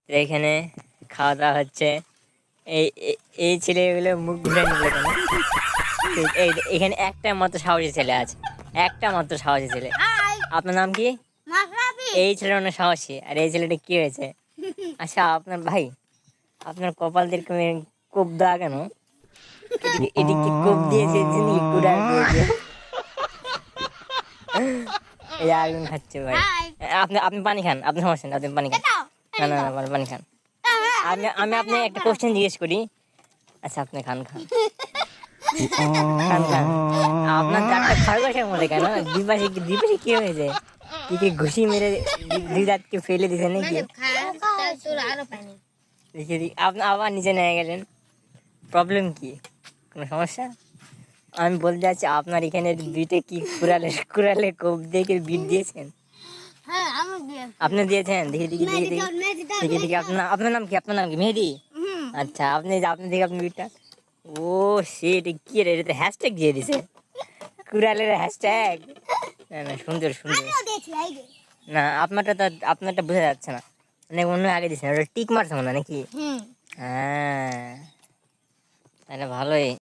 তো এখানে খাওয়া দাওয়া হচ্ছে। এই এই ছেলেগুলো মুখ ঘুরে নিল কেন? এখানে একটা মাত্র সাহসী ছেলে আছে, একটা মাত্র সাহসী ছেলে। আপনার নাম কি? এই ছেলেটা অনেক সাহসী, আর এই ছেলেটা কি হয়েছে? আচ্ছা আপনার ভাই, আপনার কপাল দিয়ে কোপ দেওয়া কেন? এদিকে কোপ দিয়েছে যিনি কুড়াল দিয়েছে। এই আগুন খাচ্ছে ভাই। আপনি আপনি পানি খান, আপনি সমস্যা নেই, আপনি পানি খান। না না না, পানি খান। আমি আমি আপনি একটা কোশ্চেন জিজ্ঞেস করি। আচ্ছা আপনি খান খান খান খান। আপনার দাঁতটা খরগোশের মধ্যে কেন? দুপাশে কি হয়েছে? কি ঘুষি মেরে দুই দাঁতকে ফেলে দিছে নাকি? দেখি আপনি আবার নিচে নিয়ে গেলেন, প্রবলেম কি? কোনো সমস্যা? আমি বলতে চাচ্ছি আপনার এখানে দুইটা কি কুড়ালে কোপ দিয়ে বিট দিয়েছেন? আপনি দিয়েছেন? দেখি দেখি দেখি দেখি দেখি আপনার নাম কি? আপনার নাম কি? মেহেদি? আচ্ছা আপনি দেখি আপনি বিটটা। ও সেট, কি রে, এটা হ্যাশট্যাগ দিয়ে দিছে, কুড়ালের হ্যাশট্যাগ। না না, সুন্দর সুন্দর। না আপনারটা বোঝা যাচ্ছে না, মানে অন্য আগে দিচ্ছে, ওটা টিক মারছে মনে হয় নাকি? হ্যাঁ, তাহলে ভালোই।